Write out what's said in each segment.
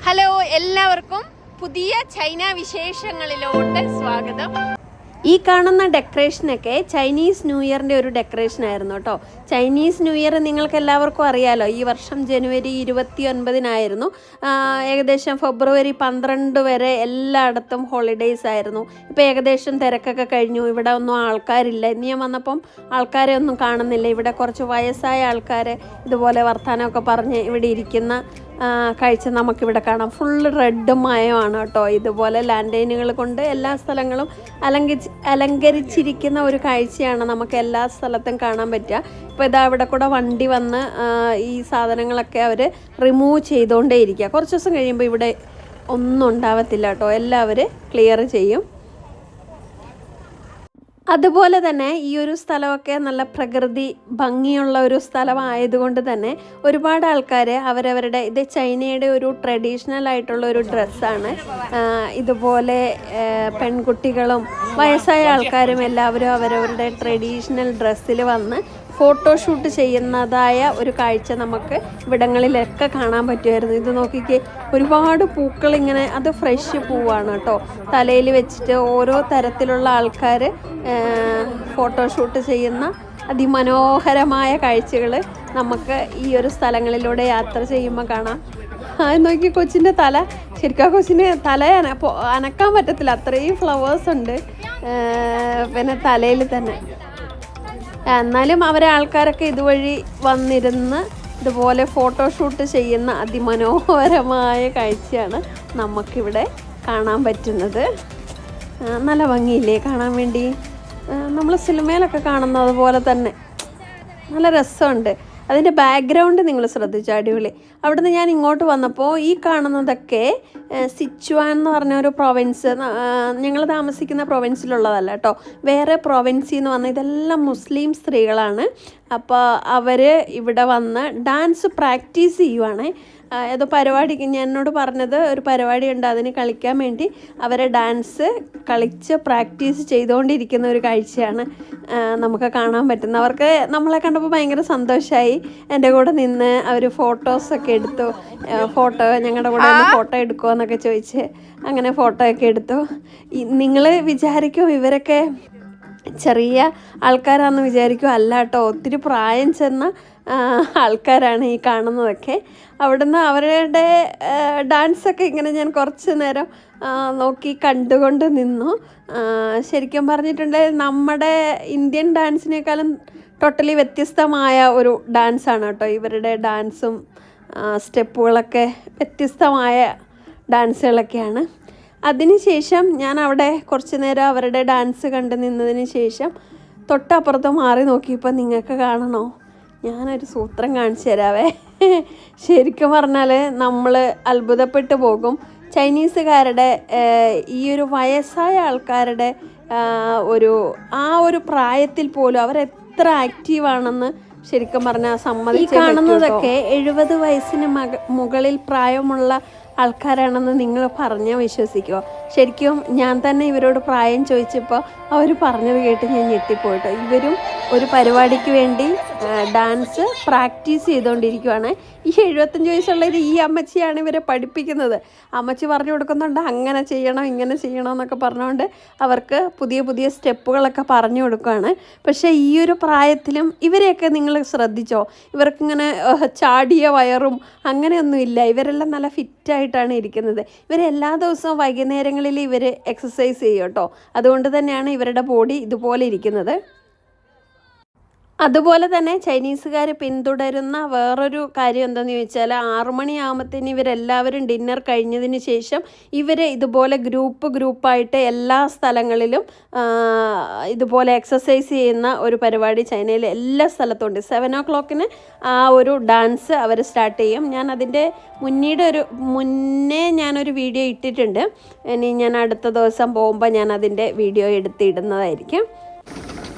Hello, എല്ലാവർക്കും പുതിയ China വിശേഷങ്ങളിലോട്ട് സ്വാഗതം. ഈ കാണുന്ന ഡെക്കറേഷനൊക്കെ ചൈനീസ് ന്യൂ ഇയറിൻ്റെ ഒരു ഡെക്കറേഷൻ ആയിരുന്നു കേട്ടോ. ചൈനീസ് ന്യൂ ഇയർ നിങ്ങൾക്ക് എല്ലാവർക്കും അറിയാലോ, ഈ വർഷം ജനുവരി 29 ഏകദേശം ഫെബ്രുവരി 12 വരെ എല്ലായിടത്തും ഹോളിഡേയ്സ് ആയിരുന്നു. ഇപ്പോൾ ഏകദേശം തിരക്കൊക്കെ കഴിഞ്ഞു. ഇവിടെ ഒന്നും ആൾക്കാരില്ല. ഇന്ന് ഞാൻ വന്നപ്പം ആൾക്കാരെ ഒന്നും കാണുന്നില്ല. ഇവിടെ കുറച്ച് വയസ്സായ ആൾക്കാർ ഇതുപോലെ വർത്തമാനമൊക്കെ പറഞ്ഞ് ഇവിടെ ഇരിക്കുന്ന കാഴ്ച നമുക്കിവിടെ കാണാം. ഫുള്ള് റെഡ് മയമാണ് കേട്ടോ. ഇതുപോലെ ലാൻഡൈനുകൾ കൊണ്ട് എല്ലാ സ്ഥലങ്ങളും അലങ്കരിച്ചിരിക്കുന്ന ഒരു കാഴ്ചയാണ് നമുക്ക് എല്ലാ സ്ഥലത്തും കാണാൻ പറ്റുക. ഇപ്പോൾ ഇതാ ഇവിടെ കൂടെ വണ്ടി വന്ന് ഈ സാധനങ്ങളൊക്കെ അവർ റിമൂവ് ചെയ്തുകൊണ്ടേ ഇരിക്കുക. കുറച്ച് ദിവസം കഴിയുമ്പോൾ ഇവിടെ ഒന്നും ഉണ്ടാവത്തില്ല കേട്ടോ. എല്ലാവരും ക്ലിയർ ചെയ്യും. അതുപോലെ തന്നെ ഈ ഒരു സ്ഥലമൊക്കെ നല്ല പ്രകൃതി ഭംഗിയുള്ള ഒരു സ്ഥലമായതുകൊണ്ട് തന്നെ ഒരുപാട് ആൾക്കാർ അവരവരുടെ ഇത് ചൈനയുടെ ഒരു ട്രഡീഷണൽ ആയിട്ടുള്ള ഒരു ഡ്രസ്സാണ്. ഇതുപോലെ പെൺകുട്ടികളും വയസ്സായ ആൾക്കാരും എല്ലാവരും അവരവരുടെ ട്രഡീഷണൽ ഡ്രസ്സിൽ വന്ന് ഫോട്ടോഷൂട്ട് ചെയ്യുന്നതായ ഒരു കാഴ്ച നമുക്ക് ഇവിടങ്ങളിലൊക്കെ കാണാൻ പറ്റുമായിരുന്നു. ഇത് നോക്കിക്കേ, ഒരുപാട് പൂക്കൾ ഇങ്ങനെ, അത് ഫ്രഷ് പൂവാണ് കേട്ടോ. തലയിൽ വെച്ചിട്ട് ഓരോ തരത്തിലുള്ള ആൾക്കാർ ഫോട്ടോഷൂട്ട് ചെയ്യുന്ന അതിമനോഹരമായ കാഴ്ചകൾ നമുക്ക് ഈ ഒരു സ്ഥലങ്ങളിലൂടെ യാത്ര ചെയ്യുമ്പോൾ കാണാം. നോക്കി, കൊച്ചിൻ്റെ തല, ശരിക്കും കൊച്ചിന് തല അനക്കാൻ പറ്റത്തില്ല, അത്രയും ഫ്ലവേഴ്സ് ഉണ്ട് പിന്നെ തലയിൽ തന്നെ. എന്നാലും അവരെ ആൾക്കാരൊക്കെ ഇതുവഴി വന്നിരുന്ന് ഇതുപോലെ ഫോട്ടോഷൂട്ട് ചെയ്യുന്ന അതിമനോഹരമായ കാഴ്ചയാണ് നമുക്കിവിടെ കാണാൻ പറ്റുന്നത്. നല്ല ഭംഗിയില്ലേ കാണാൻ വേണ്ടി? നമ്മൾ സിനിമയിലൊക്കെ കാണുന്നത് പോലെ തന്നെ നല്ല രസമുണ്ട്. അതിൻ്റെ ബാക്ക്ഗ്രൗണ്ട് നിങ്ങൾ ശ്രദ്ധിച്ചു, അടിപൊളി. അവിടുന്ന് ഞാൻ ഇങ്ങോട്ട് വന്നപ്പോൾ ഈ കാണുന്നതൊക്കെ സിച്ചുവാൻ എന്ന് പറഞ്ഞ ഒരു പ്രൊവിൻസ്, ഞങ്ങൾ താമസിക്കുന്ന പ്രൊവിൻസിലുള്ളതല്ല കേട്ടോ, വേറെ പ്രൊവിൻസിൽ നിന്ന് വന്ന ഇതെല്ലാം മുസ്ലിം സ്ത്രീകളാണ്. അപ്പോൾ അവർ ഇവിടെ വന്ന് ഡാൻസ് പ്രാക്ടീസ് ചെയ്യുവാണ്. ഏതോ പരിപാടിക്ക് എന്നോട് പറഞ്ഞത് ഒരു പരിപാടി ഉണ്ട്, അതിന് കളിക്കാൻ വേണ്ടി അവരെ ഡാൻസ് കളിച്ച് പ്രാക്ടീസ് ചെയ്തുകൊണ്ടിരിക്കുന്ന ഒരു കാഴ്ചയാണ് നമുക്ക് കാണാൻ പറ്റുന്നത്. അവർക്ക് നമ്മളെ കണ്ടപ്പോൾ ഭയങ്കര സന്തോഷമായി. എൻ്റെ കൂടെ നിന്ന് അവർ ഫോട്ടോസൊക്കെ എടുത്തു. ഞങ്ങളുടെ കൂടെ ഒന്ന് ഫോട്ടോ എടുക്കുമോ എന്നൊക്കെ ചോദിച്ച് അങ്ങനെ ഫോട്ടോ ഒക്കെ എടുത്തു. നിങ്ങൾ വിചാരിക്കും ഇവരൊക്കെ ചെറിയ ആൾക്കാരാണെന്ന് വിചാരിക്കും. അല്ല കേട്ടോ, ഒത്തിരി പ്രായം ചെന്ന ആൾക്കാരാണ് ഈ കാണുന്നതൊക്കെ. അവിടുന്ന് അവരുടെ ഡാൻസൊക്കെ ഇങ്ങനെ ഞാൻ കുറച്ച് നേരം നോക്കി കണ്ടുകൊണ്ട് നിന്നു. ശരിക്കും പറഞ്ഞിട്ടുണ്ടെങ്കിൽ നമ്മുടെ ഇന്ത്യൻ ഡാൻസിനേക്കാളും ടോട്ടലി വ്യത്യസ്തമായ ഒരു ഡാൻസാണ് കേട്ടോ. ഇവരുടെ ഡാൻസും സ്റ്റെപ്പുകളൊക്കെ വ്യത്യസ്തമായ ഡാൻസുകളൊക്കെയാണ്. അതിനുശേഷം ഞാൻ അവിടെ കുറച്ച് നേരം അവരുടെ ഡാൻസ് കണ്ടു നിന്നതിന് ശേഷം തൊട്ടപ്പുറത്ത് മാറി നോക്കിയപ്പോൾ നിങ്ങൾക്ക് കാണണോ, ഞാനൊരു സൂത്രം കാണിച്ചു തരാവേ. ശരിക്കും പറഞ്ഞാൽ നമ്മൾ അത്ഭുതപ്പെട്ടു പോകും. ചൈനീസുകാരുടെ ഈ ഒരു വയസ്സായ ആൾക്കാരുടെ ഒരു പ്രായത്തിൽ പോലും അവരെത്ര ആക്റ്റീവാണെന്ന് ശരിക്കും പറഞ്ഞാൽ സമ്മതിച്ചേ പറ്റൂ. കാണുന്നതൊക്കെ 70 വയസ്സിന് മുകളിൽ പ്രായമുള്ള ആൾക്കാരാണെന്ന് നിങ്ങൾ പറഞ്ഞാൽ വിശ്വസിക്കുമോ? ശരിക്കും ഞാൻ തന്നെ ഇവരോട് പ്രായം ചോദിച്ചപ്പോൾ അവർ പറഞ്ഞത് കേട്ട് ഞാൻ ഞെട്ടിപ്പോയിട്ടോ. ഇവരും ഒരു പരിപാടിക്ക് വേണ്ടി ഡാൻസ് പ്രാക്ടീസ് ചെയ്തുകൊണ്ടിരിക്കുകയാണ്. ഈ 75 വയസ്സുള്ളത് ഈ അമ്മച്ചിയാണ് ഇവരെ പഠിപ്പിക്കുന്നത്. അമ്മച്ചി പറഞ്ഞു കൊടുക്കുന്നുണ്ട്, അങ്ങനെ ചെയ്യണം ഇങ്ങനെ ചെയ്യണം എന്നൊക്കെ പറഞ്ഞുകൊണ്ട് അവർക്ക് പുതിയ പുതിയ സ്റ്റെപ്പുകളൊക്കെ പറഞ്ഞു കൊടുക്കുകയാണ്. പക്ഷേ ഈ ഒരു പ്രായത്തിലും ഇവരെയൊക്കെ നിങ്ങൾ ശ്രദ്ധിച്ചോ? ഇവർക്കിങ്ങനെ ചാടിയ വയറും അങ്ങനെയൊന്നുമില്ല. ഇവരെല്ലാം നല്ല ഫിറ്റായിട്ടാണ് ഇരിക്കുന്നത്. ഇവരെല്ലാ ദിവസവും വൈകുന്നേരങ്ങളിൽ ഇവർ എക്സസൈസ് ചെയ്യും കേട്ടോ. അതുകൊണ്ട് തന്നെയാണ് ഇവരുടെ ബോഡി ഇതുപോലെ ഇരിക്കുന്നത്. അതുപോലെ തന്നെ ചൈനീസുകാർ പിന്തുടരുന്ന വേറൊരു കാര്യം എന്താണെന്ന് ചോദിച്ചാൽ, 6 മണിയാകുമ്പോഴത്തേന് ഇവരെല്ലാവരും ഡിന്നർ കഴിഞ്ഞതിന് ശേഷം ഇവർ ഇതുപോലെ ഗ്രൂപ്പായിട്ട് എല്ലാ സ്ഥലങ്ങളിലും ഇതുപോലെ എക്സസൈസ് ചെയ്യുന്ന ഒരു പരിപാടി ചൈനയിൽ എല്ലാ സ്ഥലത്തും ഉണ്ട്. 7 o'clock ആ ഒരു ഡാൻസ് അവർ സ്റ്റാർട്ട് ചെയ്യും. ഞാൻ അതിൻ്റെ മുന്നേ ഞാനൊരു വീഡിയോ ഇട്ടിട്ടുണ്ട്. ഇനി ഞാൻ അടുത്ത ദിവസം പോകുമ്പോൾ ഞാൻ അതിൻ്റെ വീഡിയോ എടുത്തിടുന്നതായിരിക്കും.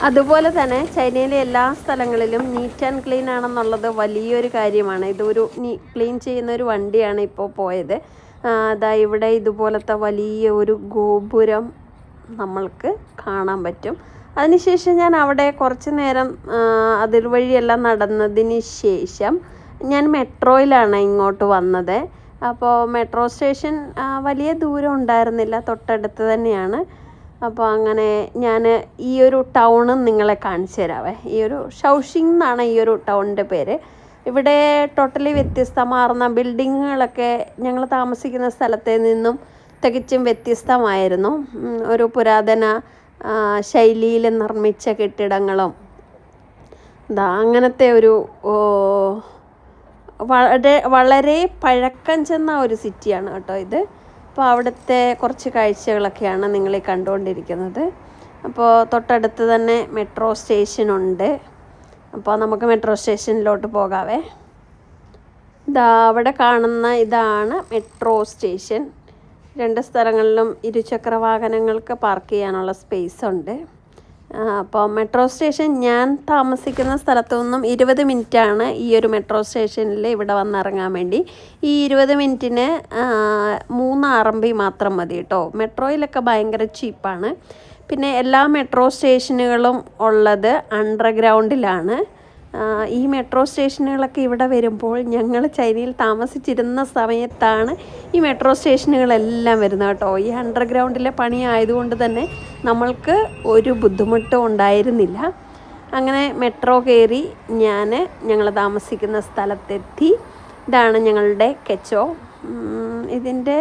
അതുപോലെ തന്നെ ചൈനയിലെ എല്ലാ സ്ഥലങ്ങളിലും നീറ്റ് ആൻഡ് ക്ലീൻ ആണെന്നുള്ളത് വലിയൊരു കാര്യമാണ്. ഇതൊരു ക്ലീൻ ചെയ്യുന്ന ഒരു വണ്ടിയാണ് ഇപ്പോൾ പോയത്. അതാ ഇവിടെ ഇതുപോലത്തെ വലിയ ഒരു ഗോപുരം നമ്മൾക്ക് കാണാൻ പറ്റും. അതിനുശേഷം ഞാൻ അവിടെ കുറച്ച് നേരം അതിൽ വഴിയെല്ലാം നടന്നതിന് ശേഷം ഞാൻ മെട്രോയിലാണ് ഇങ്ങോട്ട് വന്നത്. അപ്പോൾ മെട്രോ സ്റ്റേഷൻ വലിയ ദൂരം ഉണ്ടായിരുന്നില്ല, തൊട്ടടുത്ത് തന്നെയാണ്. അപ്പോൾ അങ്ങനെ ഞാൻ ഈ ഒരു ടൗണും നിങ്ങളെ കാണിച്ചു തരാവേ. ഈ ഒരു ഷൗഷിങ് എന്നാണ് ഈ ഒരു ടൗണിൻ്റെ പേര്. ഇവിടെ ടോട്ടലി വ്യത്യസ്തമാർന്ന ബിൽഡിങ്ങുകളൊക്കെ ഞങ്ങൾ താമസിക്കുന്ന സ്ഥലത്തെ നിന്നും തികച്ചും വ്യത്യസ്തമായിരുന്നു. ഒരു പുരാതന ശൈലിയിൽ നിർമ്മിച്ച കെട്ടിടങ്ങളും അങ്ങനത്തെ ഒരു വളരെ പഴക്കം ചെന്ന ഒരു സിറ്റിയാണ് കേട്ടോ ഇത്. അപ്പോൾ അവിടുത്തെ കുറച്ച് കാഴ്ചകളൊക്കെയാണ് നിങ്ങൾ ഈ കണ്ടുകൊണ്ടിരിക്കുന്നത്. അപ്പോൾ തൊട്ടടുത്ത് തന്നെ മെട്രോ സ്റ്റേഷനുണ്ട്. അപ്പോൾ നമുക്ക് മെട്രോ സ്റ്റേഷനിലോട്ട് പോകാവേ. അവിടെ കാണുന്ന ഇതാണ് മെട്രോ സ്റ്റേഷൻ. 2 സ്ഥലങ്ങളിലും ഇരുചക്ര വാഹനങ്ങൾക്ക് പാർക്ക് ചെയ്യാനുള്ള സ്പേസ് ഉണ്ട്. അപ്പോൾ മെട്രോ സ്റ്റേഷൻ ഞാൻ താമസിക്കുന്ന സ്ഥലത്തു നിന്നും 20 മിനിറ്റാണ് ഈ ഒരു മെട്രോ സ്റ്റേഷനിൽ ഇവിടെ വന്നിറങ്ങാൻ വേണ്ടി. ഈ 20 മിനിറ്റിന് 3 RMB മാത്രം മതി കേട്ടോ. മെട്രോയിലൊക്കെ ഭയങ്കര ചീപ്പാണ്. പിന്നെ എല്ലാ മെട്രോ സ്റ്റേഷനുകളും ഉള്ളത് അണ്ടർഗ്രൗണ്ടിലാണ്. ഈ മെട്രോ സ്റ്റേഷനുകളൊക്കെ ഇവിടെ വരുമ്പോൾ ഞങ്ങൾ ചൈനയിൽ താമസിച്ചിരുന്ന സമയത്താണ് ഈ മെട്രോ സ്റ്റേഷനുകളെല്ലാം വരുന്നത് കേട്ടോ. ഈ അണ്ടർഗ്രൗണ്ടിലെ പണി ആയതുകൊണ്ട് തന്നെ നമ്മൾക്ക് ഒരു ബുദ്ധിമുട്ടും ഉണ്ടായിരുന്നില്ല. അങ്ങനെ മെട്രോ കയറി ഞങ്ങൾ താമസിക്കുന്ന സ്ഥലത്തെത്തി. ഇതാണ് ഞങ്ങളുടെ കെച്ചോ. ഇതിൻ്റെ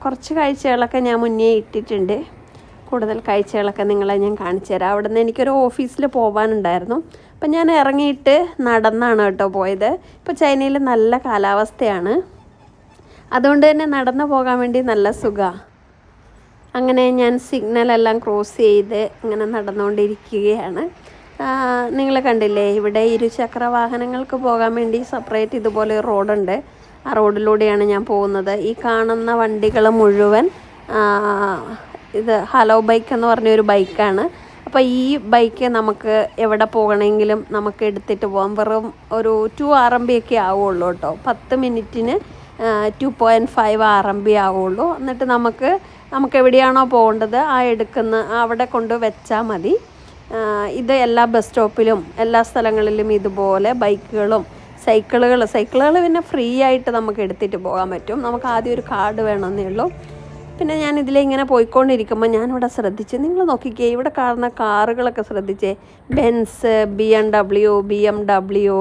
കുറച്ച് കാഴ്ചകളൊക്കെ ഞാൻ മുന്നേ ഇട്ടിട്ടുണ്ട്. കൂടുതൽ കാഴ്ചകളൊക്കെ നിങ്ങളെ ഞാൻ കാണിച്ചു തരാം. അവിടെ നിന്ന് എനിക്കൊരു ഓഫീസിൽ പോകാനുണ്ടായിരുന്നു. അപ്പം ഞാൻ ഇറങ്ങിയിട്ട് നടന്നാണ് കേട്ടോ പോയത്. ഇപ്പോൾ ചൈനയിൽ നല്ല കാലാവസ്ഥയാണ്, അതുകൊണ്ട് തന്നെ നടന്നു പോകാൻ വേണ്ടി നല്ല സുഖമാണ്. അങ്ങനെ ഞാൻ സിഗ്നലെല്ലാം ക്രോസ് ചെയ്ത് ഇങ്ങനെ നടന്നുകൊണ്ടിരിക്കുകയാണ്. നിങ്ങൾ കണ്ടില്ലേ, ഇവിടെ ഇരുചക്ര വാഹനങ്ങൾക്ക് പോകാൻ വേണ്ടി സെപ്പറേറ്റ് ഇതുപോലെ റോഡുണ്ട്. ആ റോഡിലൂടെയാണ് ഞാൻ പോകുന്നത്. ഈ കാണുന്ന വണ്ടികൾ മുഴുവൻ ഇത് ഹലോ ബൈക്ക് എന്ന് പറഞ്ഞൊരു ബൈക്കാണ്. അപ്പോൾ ഈ ബൈക്ക് നമുക്ക് എവിടെ പോകണമെങ്കിലും നമുക്ക് എടുത്തിട്ട് പോകാം. വെറും ഒരു 2 RMB ഒക്കെ ആവുള്ളൂ കേട്ടോ. 10 മിനിറ്റിന് 2.5 RMB ആവുള്ളൂ. എന്നിട്ട് നമുക്ക് എവിടെയാണോ പോകേണ്ടത് അവിടെ കൊണ്ട് വെച്ചാൽ മതി. ഇത് എല്ലാ ബസ് സ്റ്റോപ്പിലും എല്ലാ സ്ഥലങ്ങളിലും ഇതുപോലെ ബൈക്കുകളും സൈക്കിളുകൾ പിന്നെ ഫ്രീ ആയിട്ട് നമുക്ക് എടുത്തിട്ട് പോകാൻ പറ്റും. നമുക്ക് ആദ്യം ഒരു കാർഡ് വേണമെന്നേ ഉള്ളൂ. പിന്നെ ഞാൻ ഇതിലിങ്ങനെ പോയിക്കൊണ്ടിരിക്കുമ്പോൾ ഞാനിവിടെ ശ്രദ്ധിച്ച്, നിങ്ങൾ നോക്കിക്കേ, ഇവിടെ കാണുന്ന കാറുകളൊക്കെ ശ്രദ്ധിച്ചേ. ബെൻസ്, BMW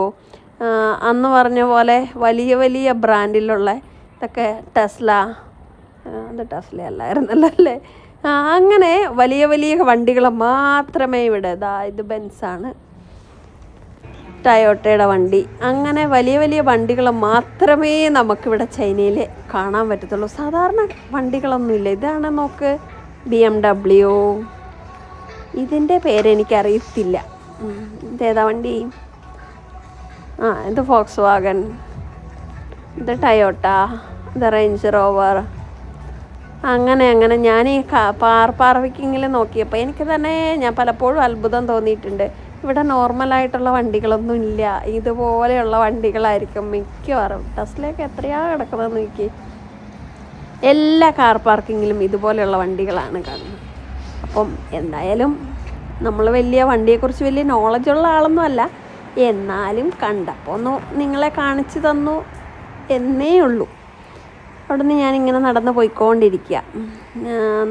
അന്ന് പറഞ്ഞ പോലെ വലിയ വലിയ ബ്രാൻഡിലുള്ള ഇതൊക്കെ ടെസ്ല, അത് ടെസ്ല അല്ലായിരുന്നല്ലോ അല്ലേ. അങ്ങനെ വലിയ വലിയ വണ്ടികൾ മാത്രമേ ഇവിടെ, ഇത് ബെൻസാണ്, ടയോട്ടയുടെ വണ്ടി, അങ്ങനെ വലിയ വലിയ വണ്ടികൾ മാത്രമേ നമുക്കിവിടെ ചൈനയിൽ കാണാൻ പറ്റത്തുള്ളൂ. സാധാരണ വണ്ടികളൊന്നുമില്ല. ഇതാണ് നോക്ക്, BMW. ഇതിൻ്റെ പേരെനിക്കറിയത്തില്ല. ഇതേതാ വണ്ടി? ഇത് ഫോക്സ് വാഗൺ, ഇത് ടയോട്ട, ഇത് റേഞ്ച് റോവർ. അങ്ങനെ ഞാൻ ഈ പാർക്കിങ്ങിൽ നോക്കിയപ്പോൾ എനിക്ക് തന്നെ ഞാൻ പലപ്പോഴും അത്ഭുതം തോന്നിയിട്ടുണ്ട്. ഇവിടെ നോർമലായിട്ടുള്ള വണ്ടികളൊന്നും ഇല്ല, ഇതുപോലെയുള്ള വണ്ടികളായിരിക്കും മിക്കവാറും. ടെസ്ലയൊക്കെ എത്രയാണ് കിടക്കുന്നതെന്ന് നോക്കി. എല്ലാ കാർ പാർക്കിങ്ങിലും ഇതുപോലെയുള്ള വണ്ടികളാണ് കാണുന്നത്. അപ്പം എന്തായാലും നമ്മൾ വണ്ടിയെക്കുറിച്ച് വലിയ നോളജുള്ള ആളൊന്നും അല്ല, എന്നാലും കണ്ടപ്പോൾ ഒന്ന് നിങ്ങളെ കാണിച്ചു തന്നു എന്നേ ഉള്ളൂ. അവിടെ നിന്ന് ഞാനിങ്ങനെ നടന്ന് പോയിക്കൊണ്ടിരിക്കുക.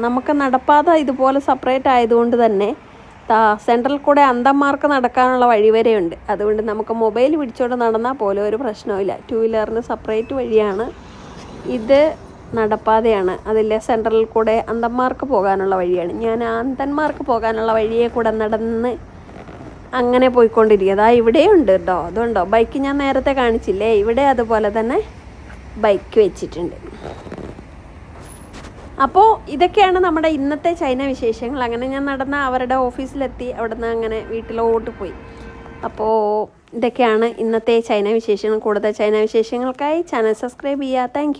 നമുക്ക് നടപ്പാത ഇതുപോലെ സെപ്പറേറ്റ് ആയതുകൊണ്ട് തന്നെ സെൻട്രൽ കൂടെ അന്ധന്മാർക്ക് നടക്കാനുള്ള വഴി വരെയുണ്ട്. അതുകൊണ്ട് നമുക്ക് മൊബൈൽ പിടിച്ചോണ്ട് നടന്നാൽ പോലും ഒരു പ്രശ്നവുമില്ല. 2 വീലറിന് സെപ്പറേറ്റ് വഴിയാണ്. ഇത് നടപ്പാതയാണ്, അതിലെ സെൻട്രലിൽ കൂടെ അന്ധന്മാർക്ക് പോകാനുള്ള വഴിയാണ്. ഞാൻ അന്ധന്മാർക്ക് പോകാനുള്ള വഴിയെ കൂടെ നടന്ന് അങ്ങനെ പോയിക്കൊണ്ടിരിക്കുക. ഇവിടെയുണ്ട് കേട്ടോ. അതുകൊണ്ടോ ബൈക്ക് ഞാൻ നേരത്തെ കാണിച്ചില്ലേ, ഇവിടെ അതുപോലെ തന്നെ ബൈക്ക് വെച്ചിട്ടുണ്ട്. അപ്പോൾ ഇതൊക്കെയാണ് നമ്മുടെ ഇന്നത്തെ ചൈന വിശേഷങ്ങൾ. അങ്ങനെ ഞാൻ നടന്ന അവരുടെ ഓഫീസിലെത്തി, അവിടെ നിന്ന് അങ്ങനെ വീട്ടിലോട്ട് പോയി. അപ്പോൾ ഇതൊക്കെയാണ് ഇന്നത്തെ ചൈന വിശേഷങ്ങൾ. കൂടുതൽ ചൈന വിശേഷങ്ങൾക്കായി ചാനൽ സബ്സ്ക്രൈബ് ചെയ്യുക. Thank you.